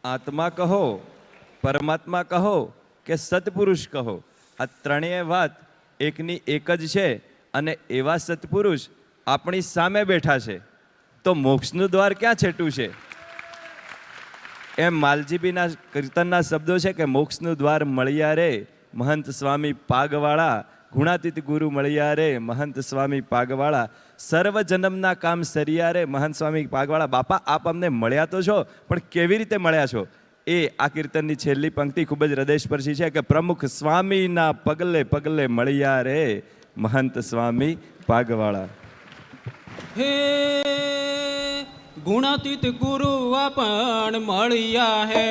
આત્મા કહો, પરમાત્મા કહો કે સત્પુરુષ કહો, આ ત્રણેય વાત એકની એક જ છે. અને એવા સત્પુરુષ આપણી સામે બેઠા છે, તો મોક્ષનું દ્વાર ક્યાં છેટું છે? એમ માલજીબીના કીર્તનના શબ્દો છે કે મોક્ષનું દ્વાર મળ્યા રે મહંત સ્વામી પાગવાળા, ગુણાતીત ગુરુ મળ્યા રે મહંત સ્વામી પાગવાળા, સર્વ જન્મના કામ સરિયા રે મહંત સ્વામી પાગવાળા. બાપા, આપ અમને મળ્યા તો છો, પણ કેવી રીતે મળ્યા છો? એ આ કીર્તનની છેલ્લી પંક્તિ ખૂબ જ હૃદયસ્પર્શી છે કે પ્રમુખ સ્વામીના પગલે પગલે મળ્યા રે મહંત સ્વામી પાગવાળા. હે ગુણાતીત ગુરુ આપણ મળ્યા હે,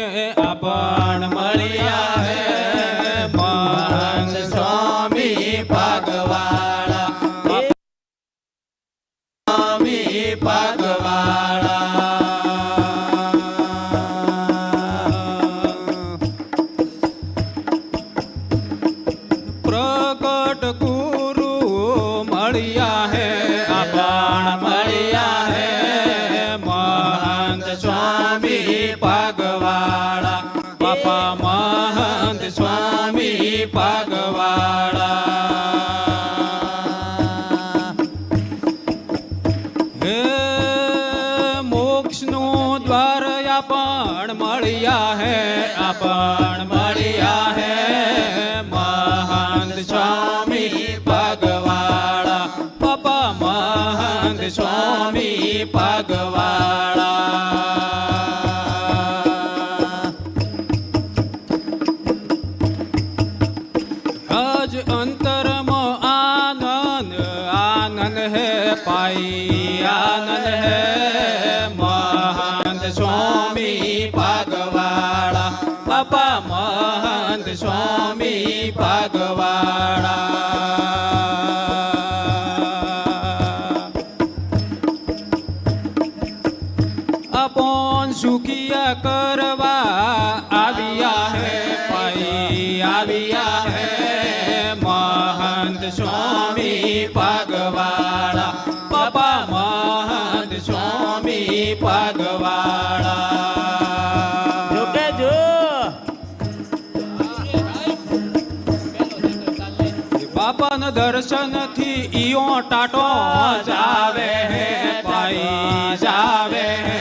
આપણ મળ્યા હે મહંત સ્વામી પાગવાળા, સ્વામી પાગવાળા. પ્રગટ ગુરુ મળ્યા હે, આપણ મળ્યા હે મહંત સ્વામી પાગવાળા, બાપા મહંત સ્વામી પાગવાળા. હે મોક્ષનું દ્વાર આપણ મળ્યા હે, આપણ મળ્યા હે મહંત સ્વામી પાગવાળા, બાપા મહંત સ્વામી પાગવાળા. આજ અંતરમાં આનંદ આનંદ હે પાઈ, આનંદ હે મહંત સ્વામી પાગવાળા, બાપા મહંત સ્વામી પાગવાળા. આપણ સુખિયા કરવા આવ્યા હે પાઈ, આવ્યા હે મહંત સ્વામી પાગવાળા, બાપા મહંત સ્વામી પાગવાળા. બાપાના દર્શનથી ઈઓ ટાટો જાવે હે પાઈ, જાવે હે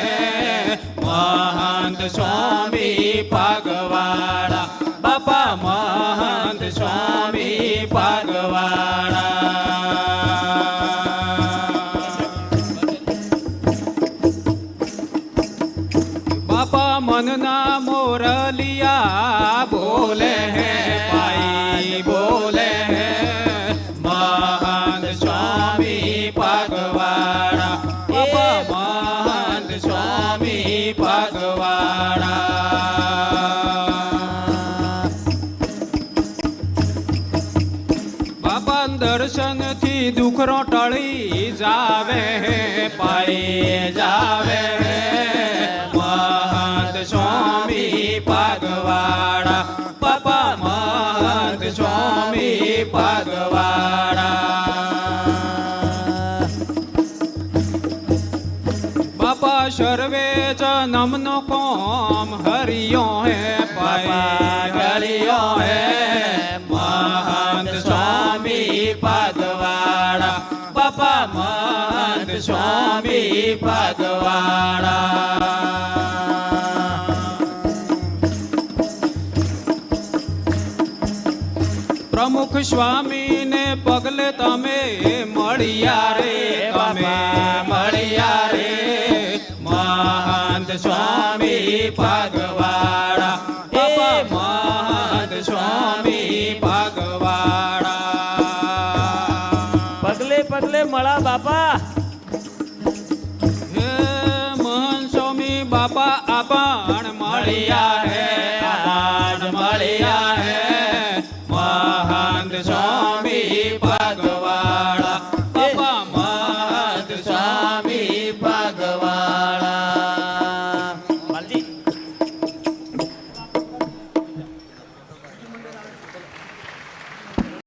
મહંત સ્વામી પાગવાળા, બાપા મહંત સ્વામી પાગવાળા. બાપા મનના મોરલિયા બોલે હે પાઈ, બોલે હે મહંત સ્વામી પાગવાળા, બાપા મહંત સ્વામી પાગવાળા. બાપા દર્શનથી દુખરો ટળી જાવે હે પાઈ, જાવે હે મહંત સ્વામી પાગવાળા, બાપા મહંત સ્વામી પાગવાળા. બાપા સર્વે જન્મનો કોમ હરિયો હે પાઈ, હરિયો હે મહંત સ્વામી પાગવાળા, બાપા મહંત સ્વામી પાગવાળા. પ્રમુખ સ્વામીને પગલે તમે મળ્યા રે, તમે મળ્યા રે મહંત સ્વામી પાગવાળા, બાપા મહંત સ્વામી પાગવાળા. પગલે પગલે મળા બાપા. હે મહંત સ્વામી બાપા આપણ મળ્યા